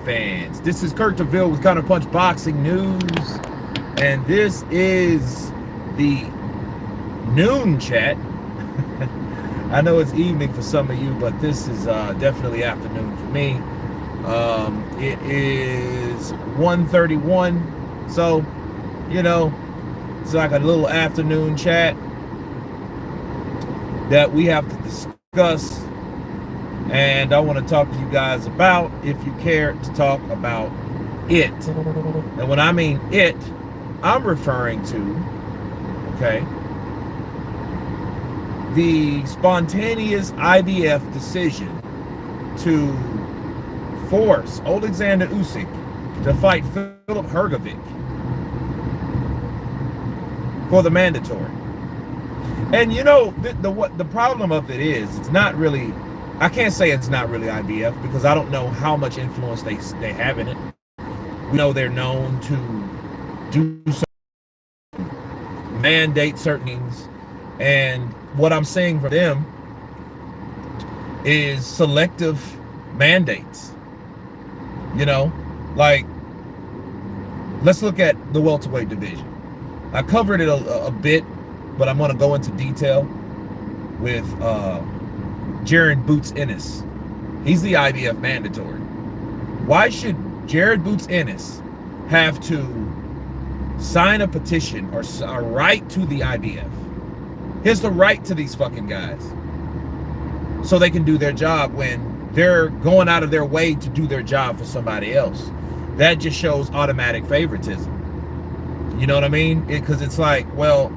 fans. This is Kurt DeVille with Counterpunch Boxing News, and this is the noon chat. I know it's evening for some of you, but this is definitely afternoon for me. It is 1:31, so you know, it's like a little afternoon chat that we have to discuss, and I want to talk to you guys about, if you care to talk about it. And when I mean it, I'm referring to, okay, the spontaneous IBF decision to force Alexander Usyk to fight Filip Hrgovic for the mandatory. And you know, the problem of it is, it's not really, I can't say it's not really IBF because I don't know how much influence they have in it. We know they're known to do mandate certain things, and what I'm saying for them is selective mandates. You know, like, let's look at the welterweight division. I covered it a bit, but I'm going to go into detail with Jared Boots Ennis. He's the IBF mandatory. Why should Jared Boots Ennis have to sign a petition or a right to the IBF? Here's the right to these fucking guys so they can do their job when they're going out of their way to do their job for somebody else. That just shows automatic favoritism. You know what I mean? Because it's like, well,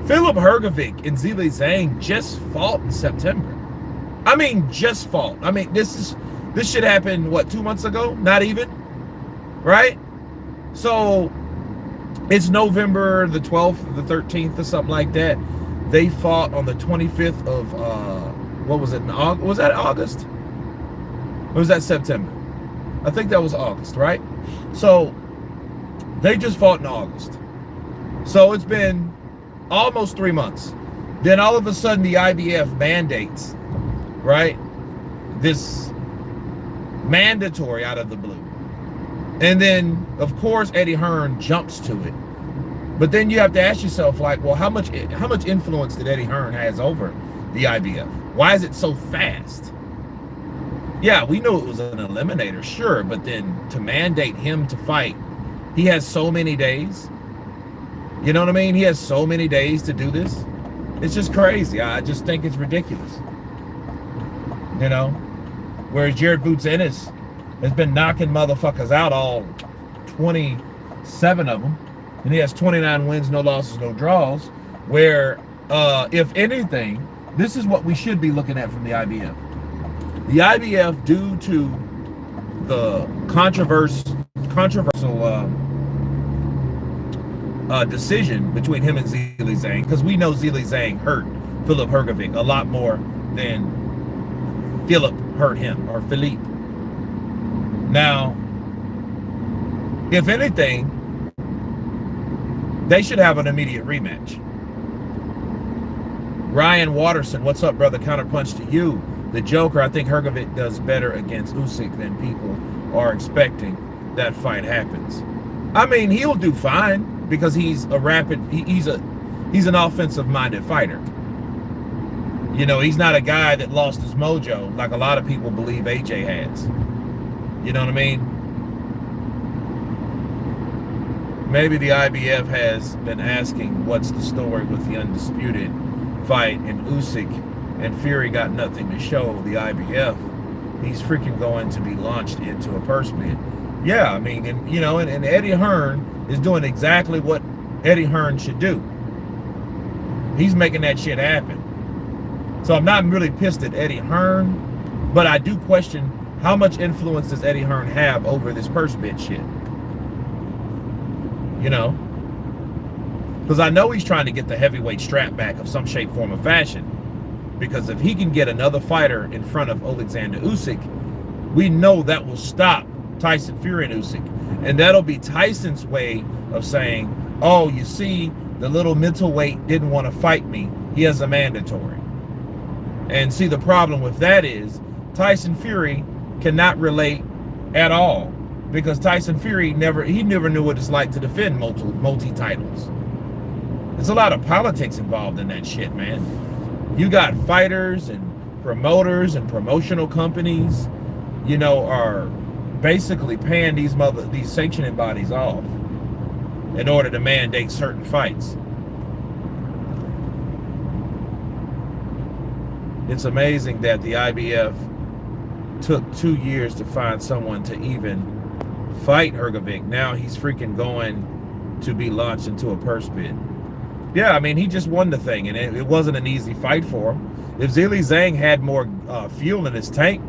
Filip Hrgovic and Zhilei Zhang just fought in September. I mean, just fought. I mean, this should happen, what, 2 months ago? Not even, right? So it's November the 12th, the 13th, or something like that. They fought on the 25th of, what was it, in August? Was that August? Or was that September? I think that was August, right? So they just fought in August. So it's been almost 3 months. Then all of a sudden the IBF mandates, right, this mandatory out of the blue. And then, of course, Eddie Hearn jumps to it. But then you have to ask yourself, like, well, how much influence did Eddie Hearn has over the IBF? Why is it so fast? Yeah, we knew it was an eliminator, sure, but then to mandate him to fight, he has so many days. You know what I mean? He has so many days to do this. It's just crazy. I just think it's ridiculous. You know? Whereas Jared Boots Ennis has been knocking motherfuckers out, all 27 of them. And he has 29 wins, no losses, no draws. Where, if anything, this is what we should be looking at from the IBF. The IBF, due to the controversial decision between him and Zhilei Zhang, because we know Zhilei Zhang hurt Filip Hrgovic a lot more than Philip hurt him, or Philippe. Now, if anything, they should have an immediate rematch. Ryan Watterson, what's up, brother? Counterpunch to you. The Joker, I think Hrgovic does better against Usyk than people are expecting. That fight happens. I mean, he'll do fine because he's a rapid, he's an offensive-minded fighter. You know, he's not a guy that lost his mojo like a lot of people believe AJ has. You know what I mean? Maybe the IBF has been asking what's the story with the undisputed fight, and Usyk and Fury got nothing to show the IBF. He's freaking going to be launched into a purse bid. Yeah, I mean, and you know, and Eddie Hearn is doing exactly what Eddie Hearn should do. He's making that shit happen. So I'm not really pissed at Eddie Hearn, but I do question how much influence does Eddie Hearn have over this purse bid shit. You know? Because I know he's trying to get the heavyweight strap back of some shape, form, or fashion. Because if he can get another fighter in front of Alexander Usyk, we know that will stop Tyson Fury and Usyk. And that'll be Tyson's way of saying, oh, you see, the little middleweight didn't want to fight me. He has a mandatory. And see, the problem with that is Tyson Fury cannot relate at all because Tyson Fury never knew what it's like to defend multi titles. There's a lot of politics involved in that shit, man. You got fighters and promoters and promotional companies, are basically paying these sanctioning bodies off in order to mandate certain fights. It's amazing that the IBF took 2 years to find someone to even fight Hrgovic. Now he's freaking going to be launched into a purse bid. Yeah, I mean, he just won the thing, and it wasn't an easy fight for him. If Zhilei Zhang had more fuel in his tank,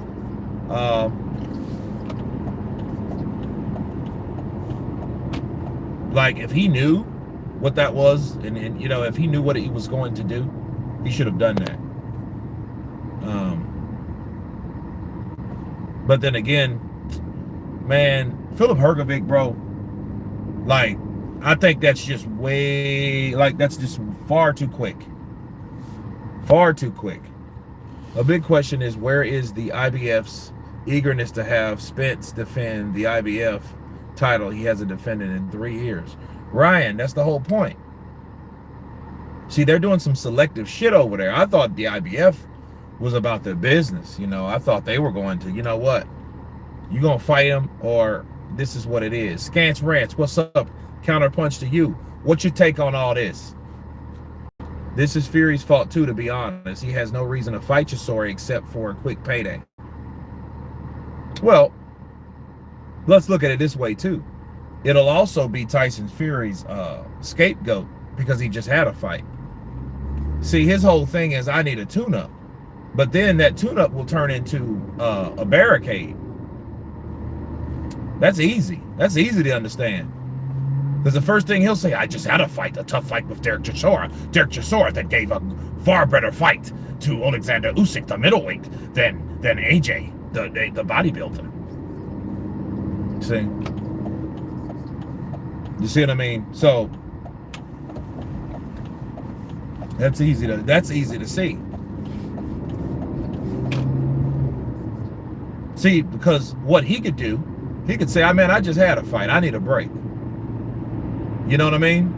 like if he knew what that was, and if he knew what he was going to do, he should have done that. But then again, man, Filip Hrgovic, bro, like, I think that's just that's just far too quick. Far too quick. A big question is, where is the IBF's eagerness to have Spence defend the IBF title he hasn't defended in 3 years? Ryan, that's the whole point. See, they're doing some selective shit over there. I thought the IBF was about their business. I thought they were going to, you know what? You gonna fight him, or this is what it is. Scance Rants, what's up? Counterpunch to you. What's your take on all this? This is Fury's fault too, to be honest. He has no reason to fight Chisora except for a quick payday. Well, let's look at it this way too. It'll also be Tyson Fury's scapegoat because he just had a fight. See, his whole thing is, I need a tune-up. But then that tune-up will turn into a barricade. That's easy. That's easy to understand. Because the first thing he'll say, I just had a tough fight with Derek Chisora. Derek Chisora that gave a far better fight to Alexander Usyk, the middleweight, than AJ, the bodybuilder. See? You see what I mean? So that's easy to see. See, because what he could do, he could say, man, I just had a fight. I need a break. You know what I mean?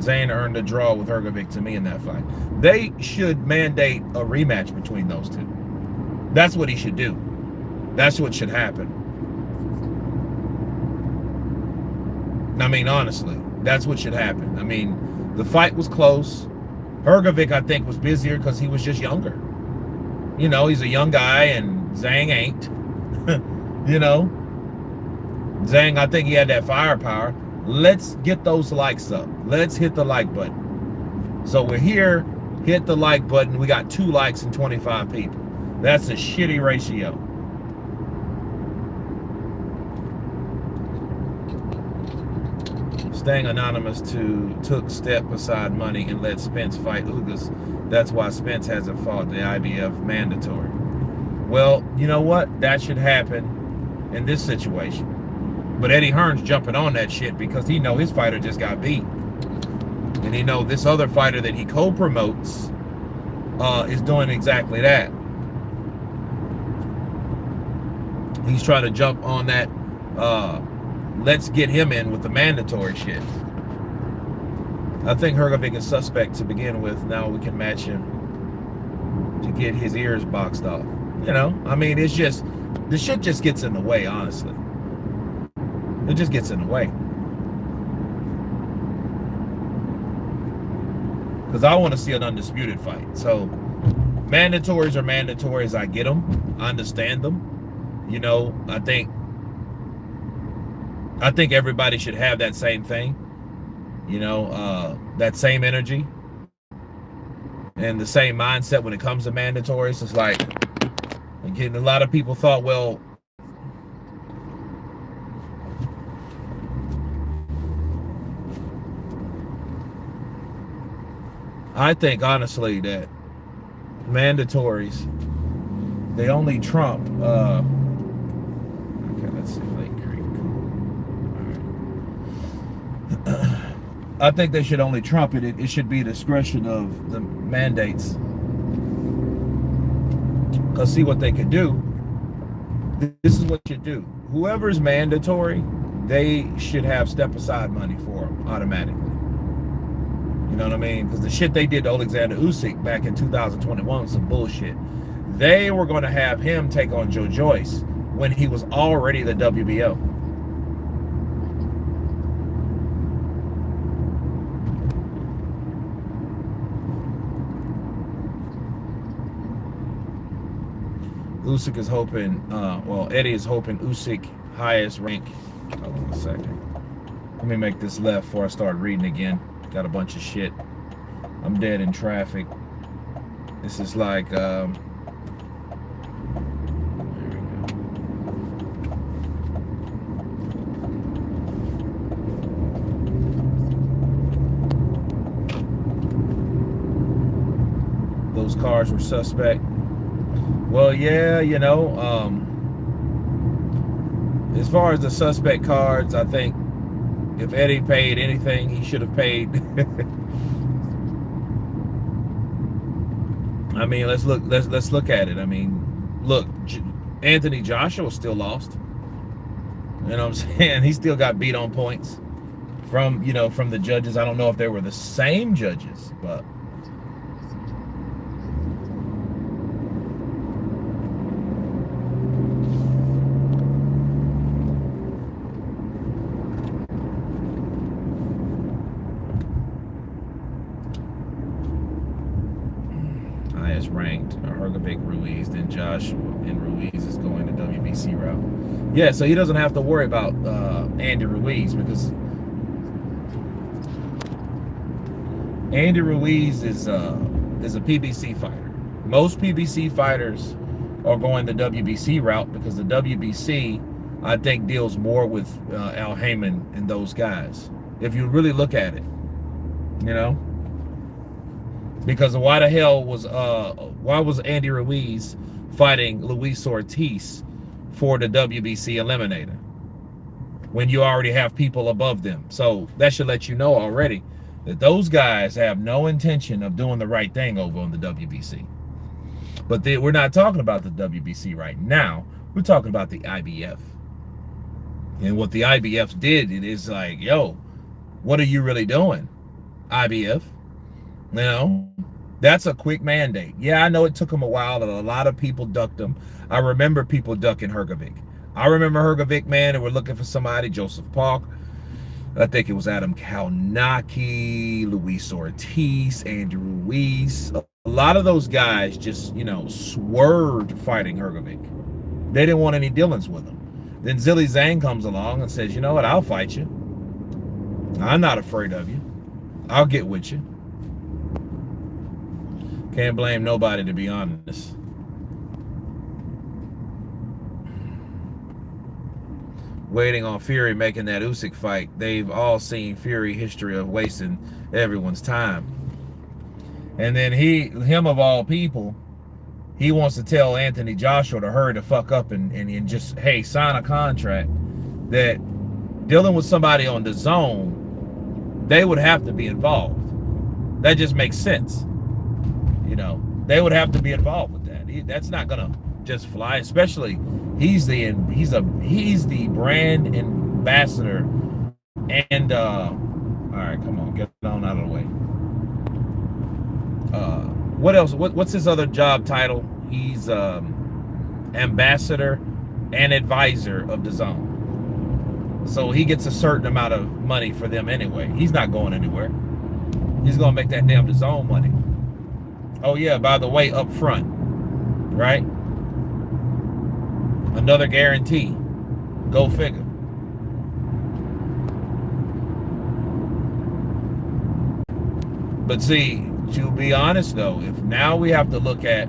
Zane earned a draw with Hrgovic to me in that fight. They should mandate a rematch between those two. That's what he should do. That's what should happen. I mean, honestly, that's what should happen. I mean, the fight was close. Hrgovic, I think, was busier because he was just younger. He's a young guy, and Zhang ain't. Zhang, I think he had that firepower. Let's get those likes up. Let's hit the like button. So we're here, hit the like button. We got 2 likes and 25 people. That's a shitty ratio. Staying anonymous took step aside money and let Spence fight Ugas. That's why Spence hasn't fought the IBF mandatory. Well, you know what? That should happen in this situation. But Eddie Hearn's jumping on that shit because he know his fighter just got beat. And he know this other fighter that he co-promotes is doing exactly that. He's trying to jump on that let's get him in with the mandatory shit. I think Hrgovic is suspect to begin with. Now we can match him to get his ears boxed off. I mean, it's just, the shit just gets in the way, honestly. It just gets in the way. Because I want to see an undisputed fight. So, mandatories are mandatories. I get them. I understand them. I think everybody should have that same thing. That same energy and the same mindset when it comes to mandatories. It's like, again, a lot of people thought, well, I think honestly that mandatories, they only trump okay, let's see, Lake Creek. All right. I think they should only trump it. It should be discretion of the mandates. Because see what they could do. This is what you do. Whoever's mandatory, they should have step aside money for them automatically. You know what I mean? Because the shit they did to Alexander Usyk back in 2021 was some bullshit. They were going to have him take on Joe Joyce when he was already the WBO. Usyk is hoping, well, Eddie is hoping Usyk highest rank. Hold on a second. Let me make this left before I start reading again. Got a bunch of shit. I'm dead in traffic. This is like, there we go. Those cars were suspect. Well, yeah, you know, as far as the suspect cards, I think if Eddie paid anything, he should have paid. I mean, let's look at it. I mean, look, Anthony Joshua still lost. You know what I'm saying? He still got beat on points from, you know, from the judges. I don't know if they were the same judges, but ranked Ruiz, then Joshua, and Ruiz is going the WBC route. Yeah, so he doesn't have to worry about Andy Ruiz, because Andy Ruiz is a PBC fighter. Most PBC fighters are going the WBC route because the WBC, I think, deals more with Al Heyman and those guys. If you really look at it, you know. Because why the hell was why was Andy Ruiz fighting Luis Ortiz for the WBC eliminator when you already have people above them? So that should let you know already that those guys have no intention of doing the right thing over on the WBC. But we're not talking about the WBC right now. We're talking about the IBF. And what the IBF did, it is like, yo, what are you really doing, IBF? You know, that's a quick mandate. Yeah, I know it took him a while, and a lot of people ducked him. I remember people ducking Hrgovic. I remember Hrgovic, man, and we're looking for somebody, Joseph Park. I think it was Adam Kalnaki, Luis Ortiz, Andy Ruiz. A lot of those guys just, you know, swerved fighting Hrgovic. They didn't want any dealings with him. Then Zhilei Zhang comes along and says, you know what, I'll fight you. I'm not afraid of you. I'll get with you. Can't blame nobody, to be honest. Waiting on Fury making that Usyk fight. They've all seen Fury history of wasting everyone's time. And then him of all people, he wants to tell Anthony Joshua to hurry the fuck up and just, hey, sign a contract that dealing with somebody on the zone, they would have to be involved. That just makes sense. You know, they would have to be involved with that. That's not gonna just fly. Especially, he's the brand ambassador. And all right, come on, get on out of the way. What else? What's his other job title? He's ambassador and advisor of the zone. So he gets a certain amount of money for them anyway. He's not going anywhere. He's gonna make that damn DAZN money. Oh yeah, by the way, up front, right? Another guarantee. Go figure. But see, to be honest though, if now we have to look at,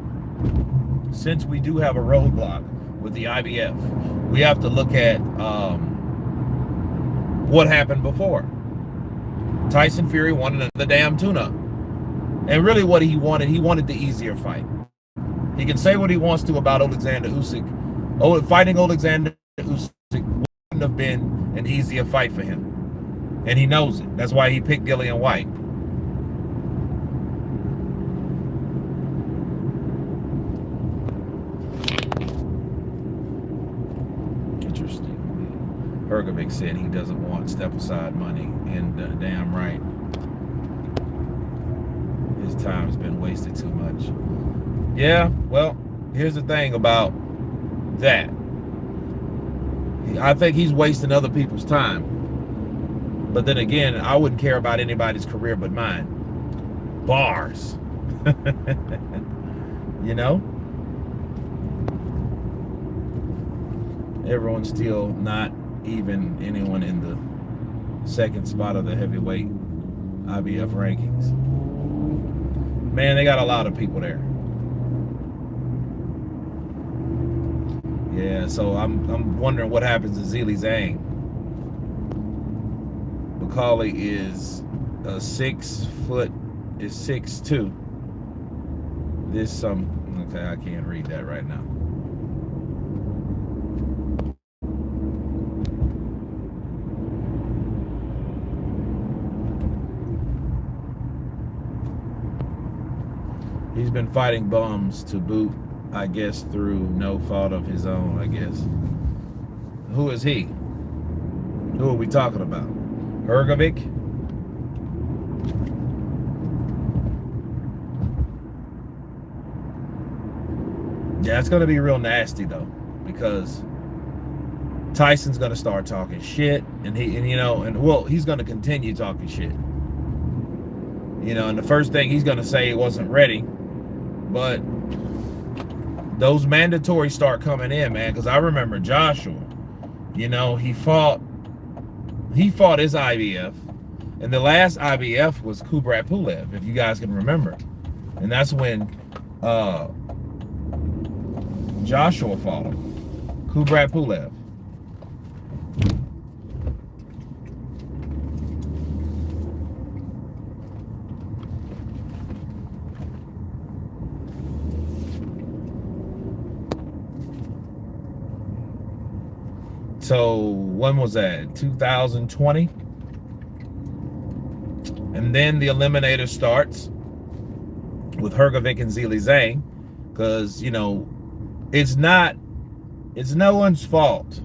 since we do have a roadblock with the IBF, we have to look at what happened before. Tyson Fury wanted the damn tune-up. And really what he wanted the easier fight. He can say what he wants to about Alexander Usyk. Fighting Alexander Usyk wouldn't have been an easier fight for him. And he knows it. That's why he picked Dillian Whyte. Hergovic said he doesn't want step aside money, and damn right, his time's been wasted too much. Yeah, well, here's the thing about that. I think he's wasting other people's time. But then again, I wouldn't care about anybody's career but mine. Bars. You know? Everyone's still not even anyone in the second spot of the heavyweight IBF rankings. Man, they got a lot of people there. Yeah, so I'm wondering what happens to Zhilei Zhang. Macaulay is 6'2". This okay, I can't read that right now. He's been fighting bums to boot, I guess, through no fault of his own, I guess. Who is he? Who are we talking about? Hergovic? Yeah, it's going to be real nasty, though, because Tyson's going to start talking shit, and he's going to continue talking shit. You know, and the first thing he's going to say, it wasn't ready. But those mandatories start coming in, man, because I remember Joshua, you know, he fought his IBF, and the last IBF was Kubrat Pulev, if you guys can remember. And that's when Joshua fought him, Kubrat Pulev. So when was that? 2020? And then the eliminator starts with Hergovic and Zhilei Zhang, because, you know, it's no one's fault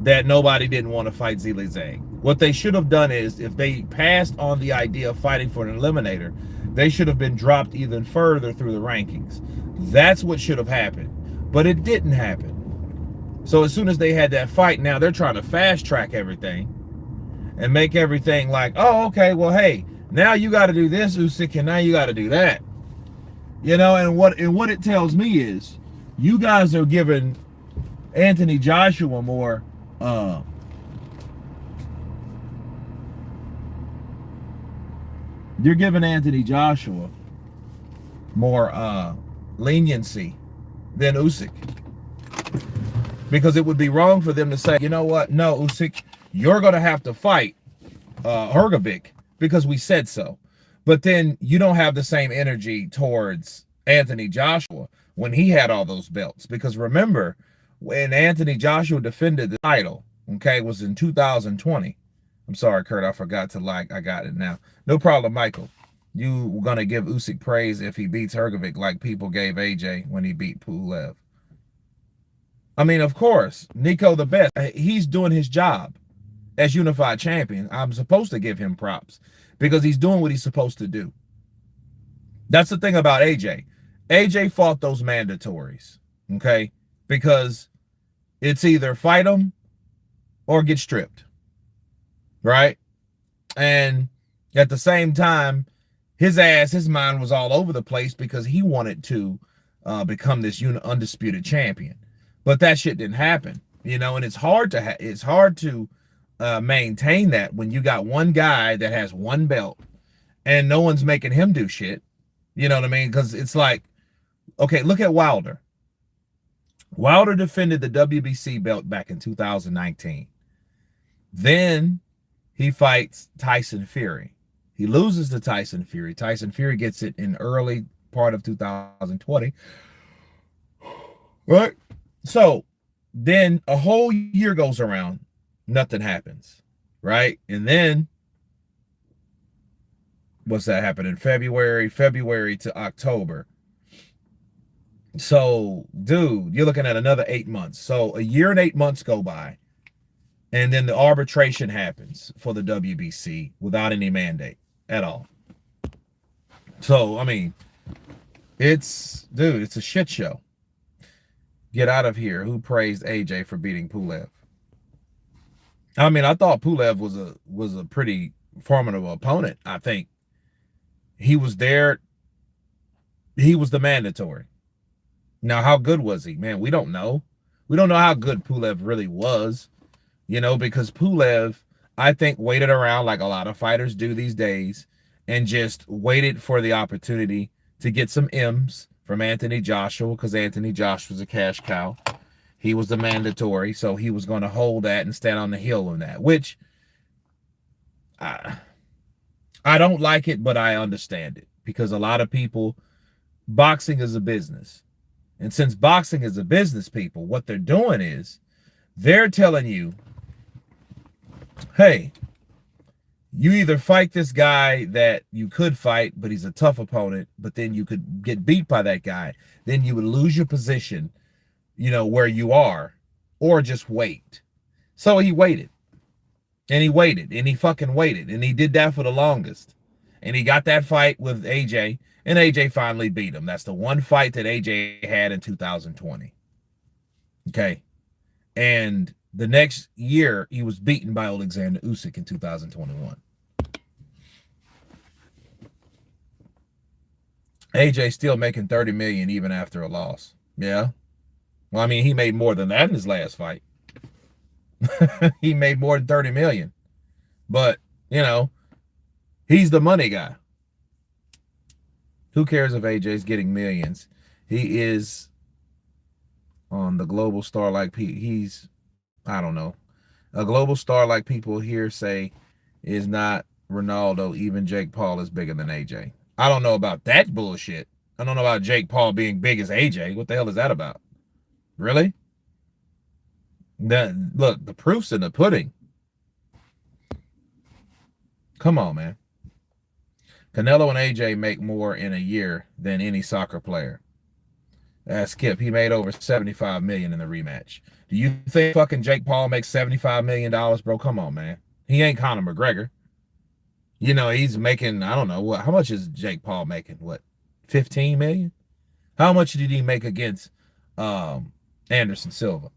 that nobody didn't want to fight Zhilei Zhang. What they should have done is, if they passed on the idea of fighting for an eliminator, they should have been dropped even further through the rankings. That's what should have happened. But it didn't happen. So as soon as they had that fight, now they're trying to fast track everything and make everything like, oh, okay, well, hey, now you got to do this, Usyk, and now you got to do that. You know, and what it tells me is, you guys are giving Anthony Joshua more you're giving Anthony Joshua more leniency than Usyk. Because it would be wrong for them to say, you know what, no, Usyk, you're going to have to fight Hergovic because we said so. But then you don't have the same energy towards Anthony Joshua when he had all those belts. Because remember, when Anthony Joshua defended the title, okay, it was in 2020. I'm sorry, Kurt, I forgot to I got it now. No problem, Michael. You were going to give Usyk praise if he beats Hergovic like people gave AJ when he beat Pulev. I mean, of course, Nico the best. He's doing his job as unified champion. I'm supposed to give him props because he's doing what he's supposed to do. That's the thing about AJ. AJ fought those mandatories, okay? Because it's either fight him or get stripped, right? And at the same time, his mind was all over the place because he wanted to become this undisputed champion. But that shit didn't happen, you know, and it's hard to maintain that when you got one guy that has one belt and no one's making him do shit. You know what I mean? Because it's like, okay, look at Wilder. Wilder defended the WBC belt back in 2019. Then he fights Tyson Fury. He loses to Tyson Fury. Tyson Fury gets it in early part of 2020. Right? So then a whole year goes around, nothing happens, right? And then what's that happen in February to October? So, dude, you're looking at another 8 months. So a year and 8 months go by. And then the arbitration happens for the WBC without any mandate at all. So, I mean, it's a shit show. Get out of here. Who praised AJ for beating Pulev? I mean, I thought Pulev was a pretty formidable opponent. I think he was there. He was the mandatory. Now, how good was he? Man, we don't know. We don't know how good Pulev really was, because Pulev, I think, waited around like a lot of fighters do these days and just waited for the opportunity to get some M's from Anthony Joshua, because Anthony Joshua was a cash cow. He was the mandatory, so he was going to hold that and stand on the hill of that, which I don't like it, but I understand it, because a lot of people, boxing is a business. And since boxing is a business, people, what they're doing is they're telling you, hey, you either fight this guy that you could fight, but he's a tough opponent, but then you could get beat by that guy. Then you would lose your position, where you are, or just wait. So he waited. And he waited. And he fucking waited. And he did that for the longest. And he got that fight with AJ. And AJ finally beat him. That's the one fight that AJ had in 2020. Okay. And the next year, he was beaten by Alexander Usyk in 2021. AJ still making $30 million even after a loss. Yeah. Well, I mean, he made more than that in his last fight. He made more than $30 million. But, he's the money guy. Who cares if AJ's getting millions? He is on the global star like he's, I don't know. A global star like people here say is not Ronaldo. Even Jake Paul is bigger than AJ. I don't know about that bullshit. I don't know about Jake Paul being big as AJ. What the hell is that about? Really? Look, the proof's in the pudding. Come on, man. Canelo and AJ make more in a year than any soccer player. Skip, he made over $75 million in the rematch. Do you think fucking Jake Paul makes $75 million, bro? Come on, man. He ain't Conor McGregor. He's making, I don't know, what? How much is Jake Paul making? What, 15 million? How much did he make against Anderson Silva?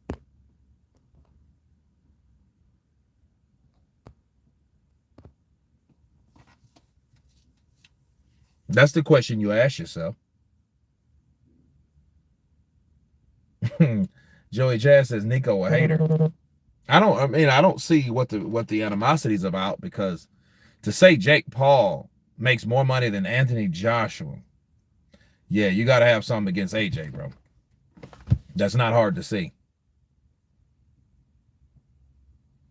That's the question you ask yourself. Joey Jazz says Nico a hater. I don't see what the animosity is about, because to say Jake Paul makes more money than Anthony Joshua, yeah, you got to have something against AJ, bro. That's not hard to see.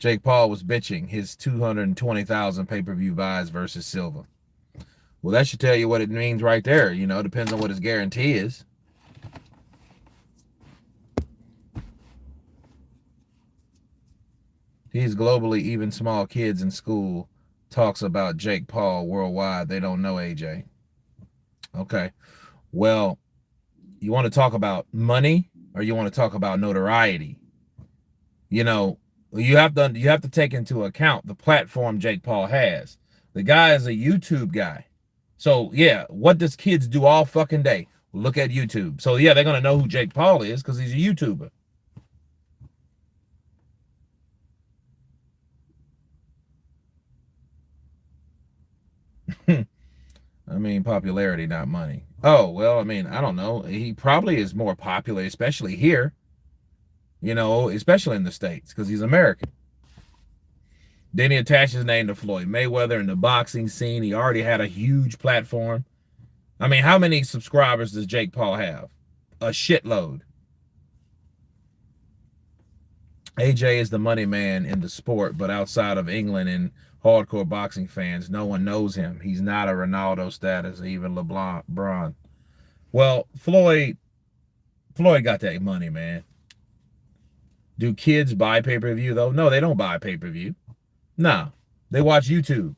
Jake Paul was bitching his 220,000 pay-per-view buys versus Silva. Well, that should tell you what it means right there. Depends on what his guarantee is. He's globally, even small kids in school talks about Jake Paul worldwide. They don't know AJ. Okay. Well, you want to talk about money, or you want to talk about notoriety? You have to take into account the platform Jake Paul has. The guy is a YouTube guy. So, yeah, what does kids do all fucking day? Look at YouTube. So, yeah, they're going to know who Jake Paul is because he's a YouTuber. I mean, popularity, not money. Oh, well, I mean, I don't know. He probably is more popular, especially here, especially in the States, because he's American. Then he attached his name to Floyd Mayweather in the boxing scene. He already had a huge platform. I mean, how many subscribers does Jake Paul have? A shitload. AJ is the money man in the sport, but outside of England and hardcore boxing fans, no one knows him. He's not a Ronaldo status, even LeBron. Well, Floyd got that money, man. Do kids buy pay-per-view, though? No, they don't buy pay-per-view. No, they watch YouTube.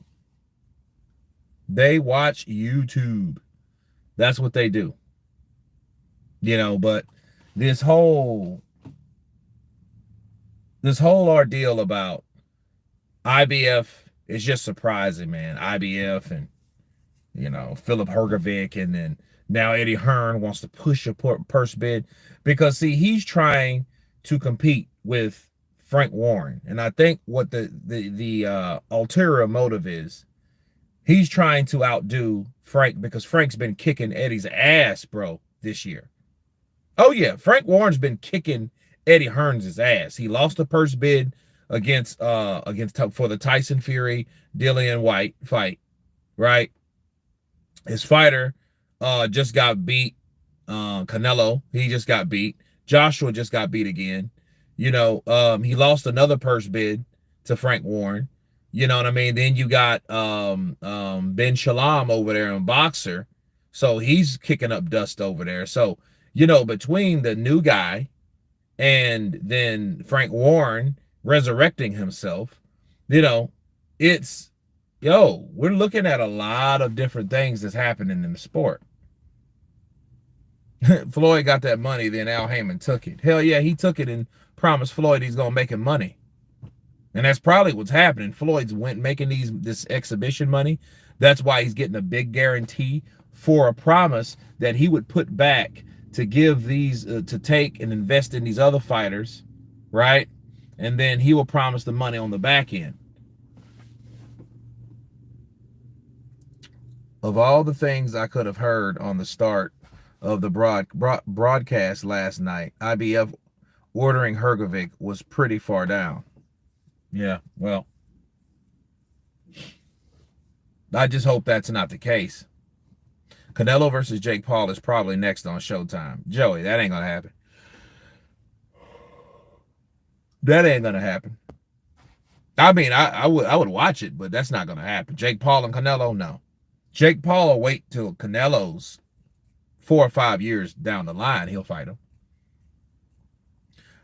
They watch YouTube. That's what they do. But this whole This whole ordeal about IBF is just surprising, man. IBF and Philip Hergovic, and then now Eddie Hearn wants to push a purse bid because see he's trying to compete with Frank Warren, and I think what the ulterior motive is, he's trying to outdo Frank because Frank's been kicking Eddie's ass, bro, this year. Oh yeah, Frank Warren's been kicking Eddie Hearn's ass. He lost the purse bid against for the Tyson Fury Dillian White fight, right? His fighter just got beat. Canelo, he just got beat. Joshua just got beat again. He lost another purse bid to Frank Warren. You know what I mean? Then you got Ben Shalom over there in Boxer. So he's kicking up dust over there. So, between the new guy and then Frank Warren resurrecting himself, it's we're looking at a lot of different things that's happening in the sport. Floyd got that money, then Al Heyman took it. Hell yeah, he took it and promised Floyd he's gonna make him money. And that's probably what's happening. Floyd's making this exhibition money. That's why he's getting a big guarantee for a promise that he would put back to give these to take and invest in these other fighters, right? And then he will promise the money on the back end. Of all the things I could have heard on the start of the broadcast last night, IBF ordering Hergovic was pretty far down. Yeah, well, I just hope that's not the case. Canelo versus Jake Paul is probably next on Showtime. Joey, that ain't gonna happen. That ain't gonna happen. I mean, I would watch it, but that's not gonna happen. Jake Paul and Canelo, no. Jake Paul will wait till Canelo's 4 or 5 years down the line. He'll fight him.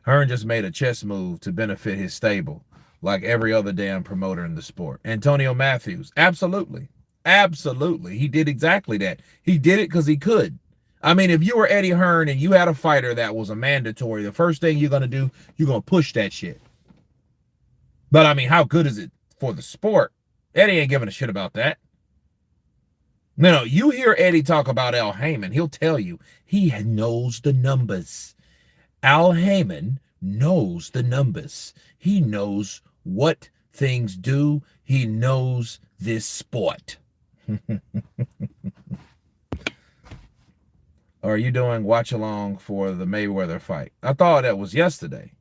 Hearn just made a chess move to benefit his stable, like every other damn promoter in the sport. Antonio Matthews, absolutely. Absolutely. He did exactly that. He did it because he could. I mean, if you were Eddie Hearn and you had a fighter that was a mandatory, the first thing you're going to do, you're going to push that shit. But, I mean, how good is it for the sport? Eddie ain't giving a shit about that. No, you hear Eddie talk about Al Heyman, he'll tell you he knows the numbers. Al Heyman knows the numbers. He knows what things do. He knows this sport. Are you doing watch along for the Mayweather fight? I thought that was yesterday.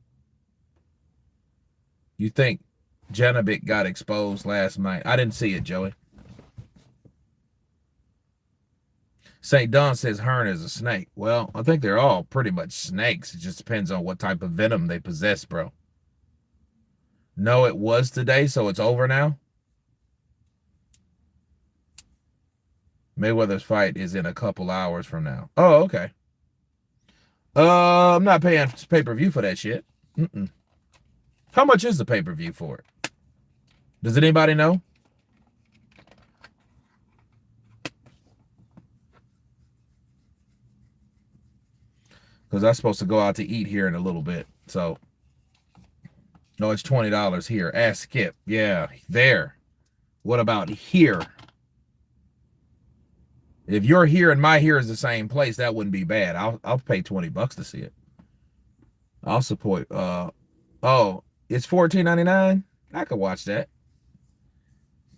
You think Janovic got exposed last night? I didn't see it, Joey. St. Don says Hearn is a snake. Well, I think they're all pretty much snakes. It just depends on what type of venom they possess, bro. No, it was today, so it's over now. Mayweather's fight is in a couple hours from now. Oh, okay. I'm not paying pay-per-view for that shit. How much is the pay-per-view for it? Does anybody know? Because I'm supposed to go out to eat here in a little bit. So, no, it's $20 here. Ask Skip. Yeah, there. What about here? If you're here and my here is the same place, that wouldn't be bad. I'll pay $20 to see it. I'll support. Oh, it's $14.99. I could watch that.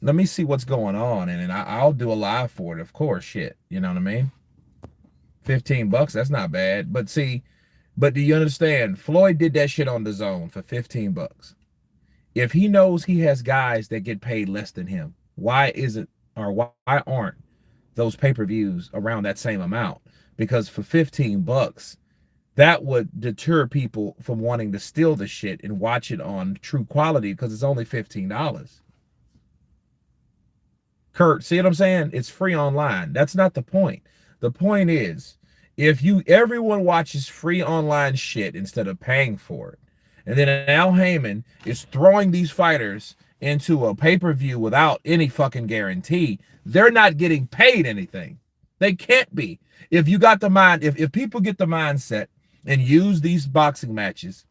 Let me see what's going on, and then I'll do a live for it. Of course, shit. You know what I mean? $15. That's not bad. But see, do you understand? Floyd did that shit on the zone for $15. If he knows he has guys that get paid less than him, why aren't those pay-per-views around that same amount? Because for $15, that would deter people from wanting to steal the shit and watch it on true quality because it's only $15. Kurt, see what I'm saying? It's free online. That's not the point. The point is, if everyone watches free online shit instead of paying for it, and then Al Heyman is throwing these fighters into a pay-per-view without any fucking guarantee, they're not getting paid anything. They can't be. If you got the mind, if people get the mindset and use these boxing matches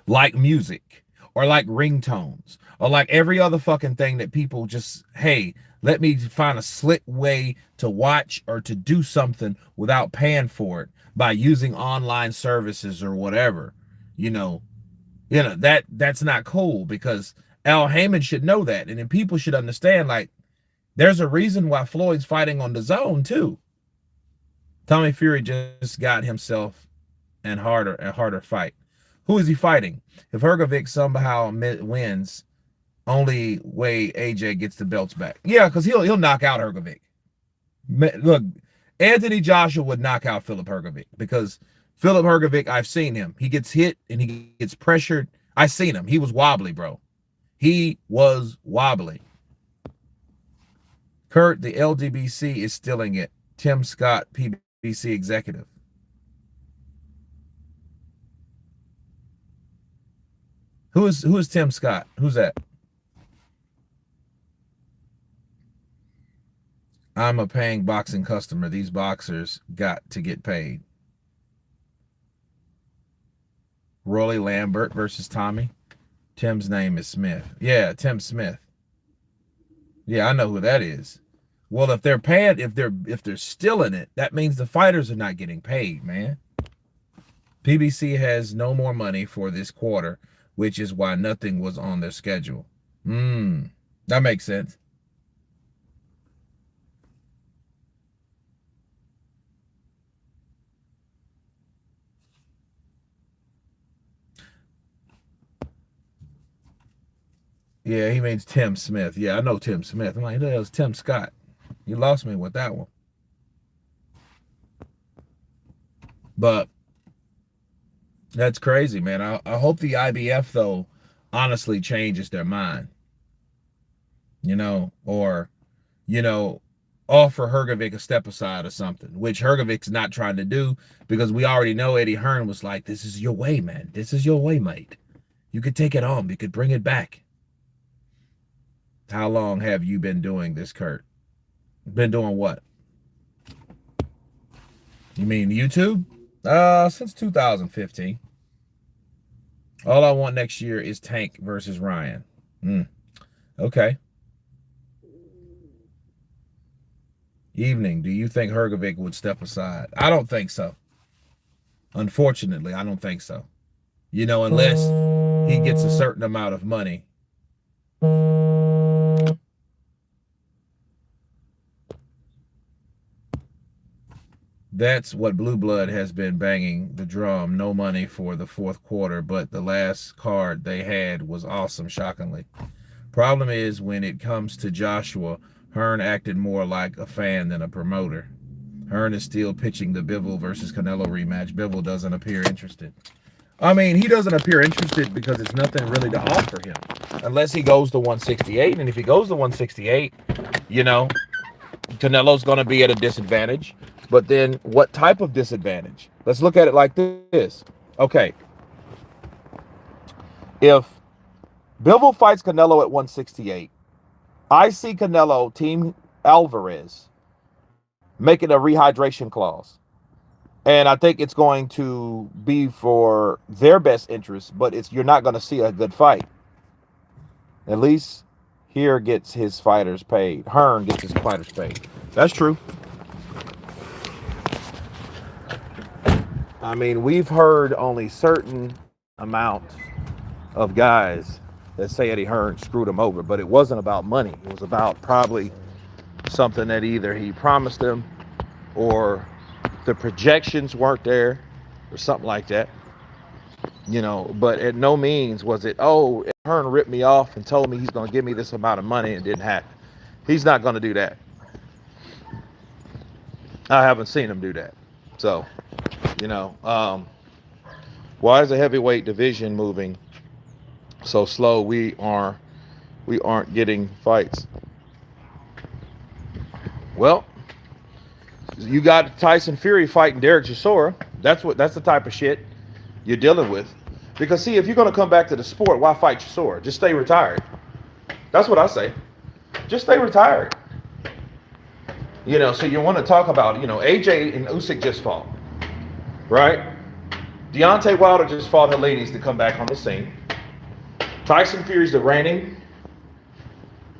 like music or like ringtones or like every other fucking thing that people just, hey, let me find a slick way to watch or to do something without paying for it by using online services or whatever. You know, that's not cool, because Al Heyman should know that, and then people should understand, like, there's a reason why Floyd's fighting on the zone too. Tommy Fury just got himself a harder fight. Who is he fighting? If Hergovic somehow wins, only way AJ gets the belts back. Yeah, because he'll knock out Hergovic. Look, Anthony Joshua would knock out Philip Hergovic, because Philip Hergovic, I've seen him. He gets hit and he gets pressured. I seen him. He was wobbly, bro. He was wobbly. Kurt, the LDBC is stealing it. Tim Scott, PBC executive. Who is Tim Scott? Who's that? I'm a paying boxing customer. These boxers got to get paid. Rolly Lambert versus Tommy. Tim's name is Smith. Yeah, Tim Smith. Yeah, I know who that is. Well, if they're paying, if they're stealing it, that means the fighters are not getting paid, man. PBC has no more money for this quarter, which is why nothing was on their schedule. That makes sense. Yeah, he means Tim Smith. Yeah, I know Tim Smith. I'm like, that was Tim Scott. You lost me with that one. But that's crazy, man. I hope the IBF, though, honestly changes their mind. Or, you know, offer Hergovic a step aside or something, which Hergovic's not trying to do, because we already know Eddie Hearn was like, this is your way, man. This is your way, mate. You could take it on. You could bring it back. How long have you been doing this, Kurt? Been doing what? You mean YouTube? Since 2015. All I want next year is Tank versus Ryan. Okay. Evening, do you think Hergovic would step aside? I don't think so. Unfortunately, I don't think so. Unless he gets a certain amount of money. That's what Blue Blood has been banging the drum. No money for the fourth quarter, but the last card they had was awesome, shockingly. Problem is, when it comes to Joshua, Hearn acted more like a fan than a promoter. Hearn is still pitching the Bivol versus Canelo rematch. Bivol doesn't appear interested. I mean, he doesn't appear interested because it's nothing really to offer him. Unless he goes to 168. And if he goes to 168, Canelo's going to be at a disadvantage. But then what type of disadvantage? Let's look at it like this. Okay. If Bivol fights Canelo at 168, I see Canelo, Team Alvarez, making a rehydration clause. And I think it's going to be for their best interest, but you're not going to see a good fight. At least here gets his fighters paid. Hearn gets his fighters paid. That's true. I mean, we've heard only certain amounts of guys that say Eddie Hearn screwed him over, but it wasn't about money. It was about probably something that either he promised them or the projections weren't there or something like that. But at no means was it, oh, Hearn ripped me off and told me he's going to give me this amount of money, and it didn't happen. He's not going to do that. I haven't seen him do that. So, why is the heavyweight division moving so slow? We aren't getting fights. Well, you got Tyson Fury fighting Derek Chisora. That's the type of shit you're dealing with. Because see, if you're gonna come back to the sport, why fight Chisora? Just stay retired. That's what I say. Just stay retired. So you want to talk about, AJ and Usyk just fought, right? Deontay Wilder just fought Helenius to come back on the scene. Tyson Fury's the reigning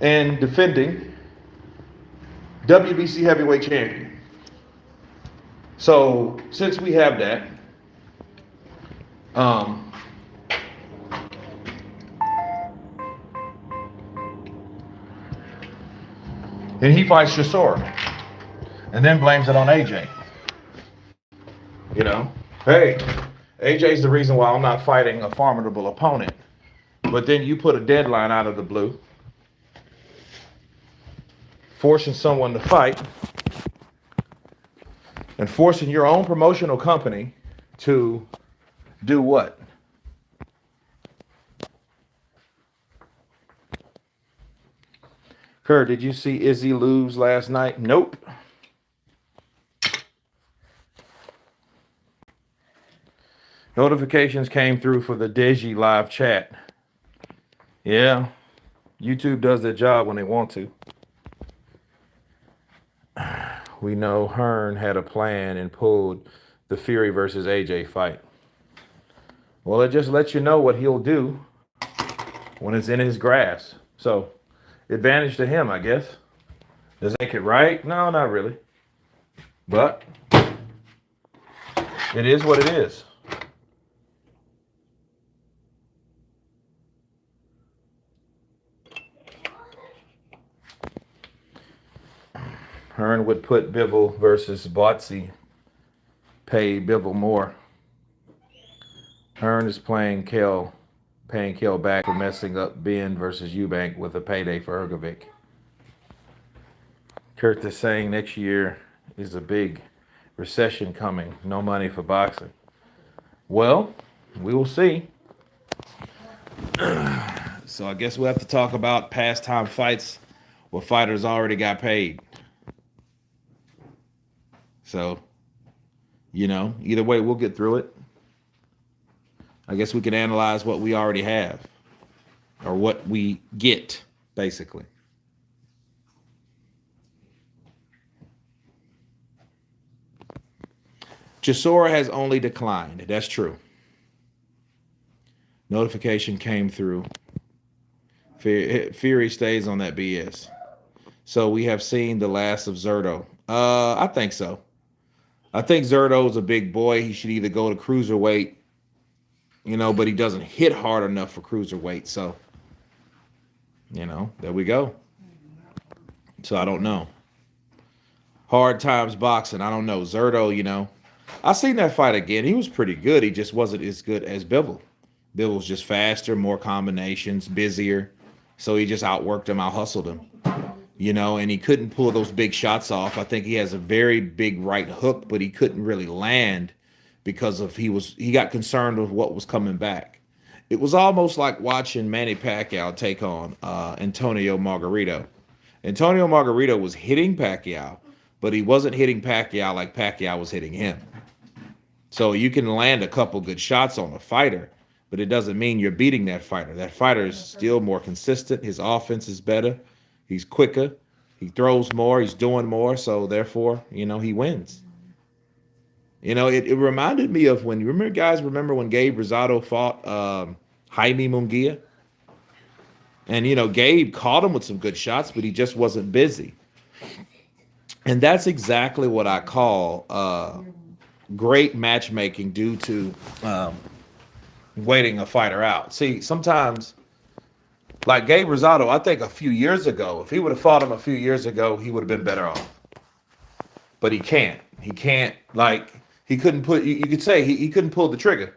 and defending WBC heavyweight champion. So since we have that, um, and he fights Chisora and then blames it on AJ. You know, hey, AJ's the reason why I'm not fighting a formidable opponent. But then you put a deadline out of the blue, forcing someone to fight and forcing your own promotional company to do what? Kurt, did you see Izzy lose last night? Nope. Notifications came through for the Deji live chat. Yeah, YouTube does their job when they want to. We know Hearn had a plan and pulled the Fury versus AJ fight. Well, it just lets you know what he'll do when it's in his grasp. So, advantage to him, I guess. Does that make it right? No, not really. But it is what it is. Hearn would put Bivol versus Botsy, pay Bivol more. Hearn is paying Kell back for messing up Ben versus Eubank with a payday for Hrgovic. Kurt is saying next year is a big recession coming. No money for boxing. Well, we will see. So I guess we'll have to talk about pastime fights where fighters already got paid. So, either way, we'll get through it. I guess we can analyze what we already have or what we get, basically. Chisora has only declined. That's true. Notification came through. Fury stays on that BS. So we have seen the last of Zerto. I think so. I think Zerto's a big boy. He should either go to cruiserweight, but he doesn't hit hard enough for cruiserweight. So, there we go. So I don't know. Hard times boxing. I don't know. Zerto, I seen that fight again. He was pretty good. He just wasn't as good as Bivol. Bivol's just faster, more combinations, busier. So he just outworked him, out-hustled him. And he couldn't pull those big shots off. I think he has a very big right hook, but he couldn't really land because he got concerned with what was coming back. It was almost like watching Manny Pacquiao take on Antonio Margarito. Antonio Margarito was hitting Pacquiao, but he wasn't hitting Pacquiao like Pacquiao was hitting him. So you can land a couple good shots on a fighter, but it doesn't mean you're beating that fighter. That fighter is still more consistent. His offense is better. He's quicker. He throws more. He's doing more. So, therefore, he wins. It reminded me of when, remember when Gabe Rosado fought Jaime Munguia? And, Gabe caught him with some good shots, but he just wasn't busy. And that's exactly what I call great matchmaking due to waiting a fighter out. See, sometimes... Like Gabe Rosado, I think a few years ago, if he would have fought him a few years ago, he would have been better off. But he can't. He can't, he couldn't put, you could say he couldn't pull the trigger.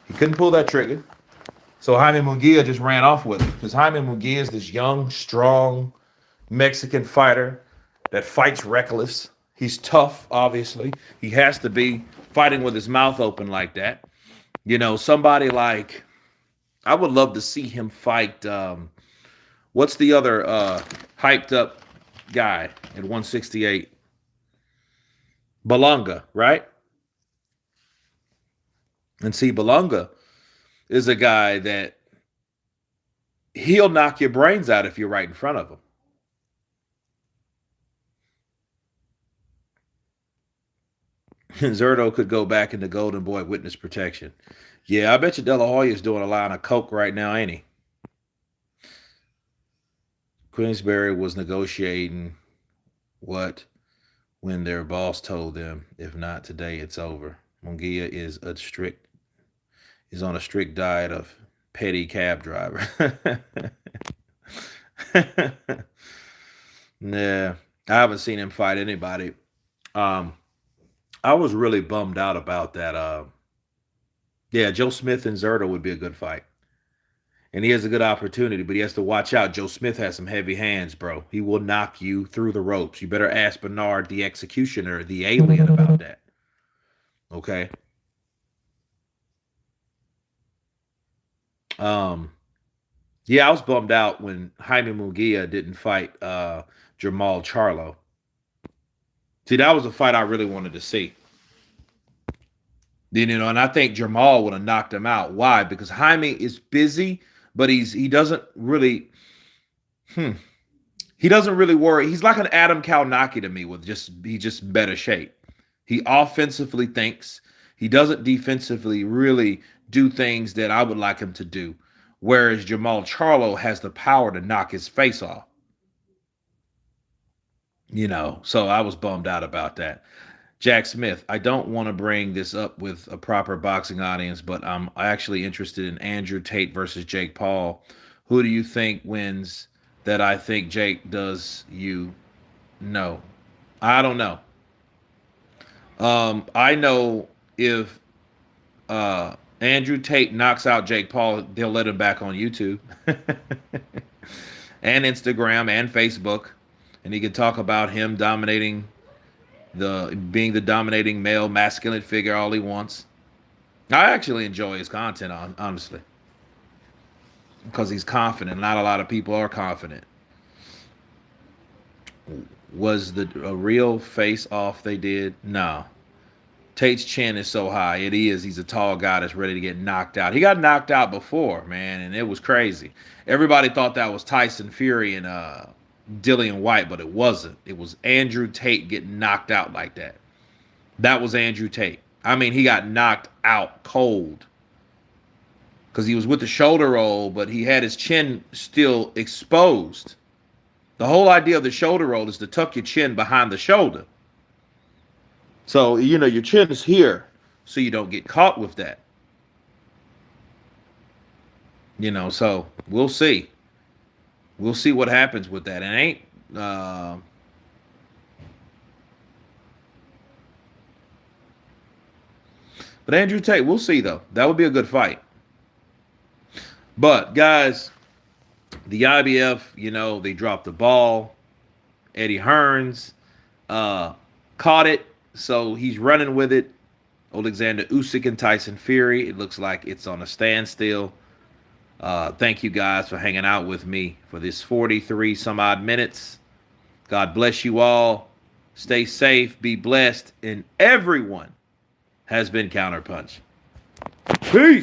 He couldn't pull that trigger. So Jaime Munguia just ran off with it. Because Jaime Munguia is this young, strong Mexican fighter that fights reckless. He's tough, obviously. He has to be fighting with his mouth open like that. Somebody like... I would love to see him fight. What's the other hyped up guy at 168? Belonga, right? And see, Belonga is a guy that he'll knock your brains out if you're right in front of him. Zerto could go back into Golden Boy witness protection. Yeah, I bet you De La Hoya is doing a line of coke right now, ain't he? Queensberry was negotiating what when their boss told them, if not today, it's over. Munguia is on a strict diet of petty cab driver. Nah, I haven't seen him fight anybody. Um, I was really bummed out about that. Yeah, Joe Smith and Zerto would be a good fight. And he has a good opportunity, but he has to watch out. Joe Smith has some heavy hands, bro. He will knock you through the ropes. You better ask Bernard, the executioner, the alien, about that. Okay. Um, yeah, I was bummed out when Jaime Munguia didn't fight Jamal Charlo. See, that was a fight I really wanted to see. You know, and I think Jamal would have knocked him out. Why? Because Jaime is busy, but he doesn't really hmm, he doesn't really worry. He's like an Adam Kalnaki to me with just better shape. He offensively thinks. He doesn't defensively really do things that I would like him to do. Whereas Jamal Charlo has the power to knock his face off. You know, so I was bummed out about that. Jack Smith, I don't want to bring this up with a proper boxing audience, but I'm actually interested in Andrew Tate versus Jake Paul. Who do you think wins? That I think Jake does. You know, I don't know. I know if Andrew Tate knocks out Jake Paul, they'll let him back on YouTube and Instagram and Facebook, and he can talk about him dominating the being the dominating male masculine figure all he wants. I actually enjoy his content, honestly, because he's confident. Not a lot of people are confident. Was the a real face off they did? No. Tate's chin is so high. It is. He's a tall guy that's ready to get knocked out. He got knocked out before, man, and it was crazy. Everybody thought that was Tyson Fury and Dillian White, but it wasn't. It was Andrew Tate getting knocked out like that. That was Andrew Tate. I mean, he got knocked out cold because he was with the shoulder roll, but he had his chin still exposed. The whole idea of the shoulder roll is to tuck your chin behind the shoulder. So, you know, your chin is here so you don't get caught with that. You know, so we'll see. We'll see what happens with that. And ain't but Andrew Tate, we'll see though. That would be a good fight. But guys, the IBF, you know, they dropped the ball. Eddie Hearns caught it, so he's running with it. Alexander Usyk and Tyson Fury, it looks like it's on a standstill. Thank you guys for hanging out with me for this 43 some odd minutes. God bless you all. Stay safe, be blessed, and everyone has been Counterpunch. Peace.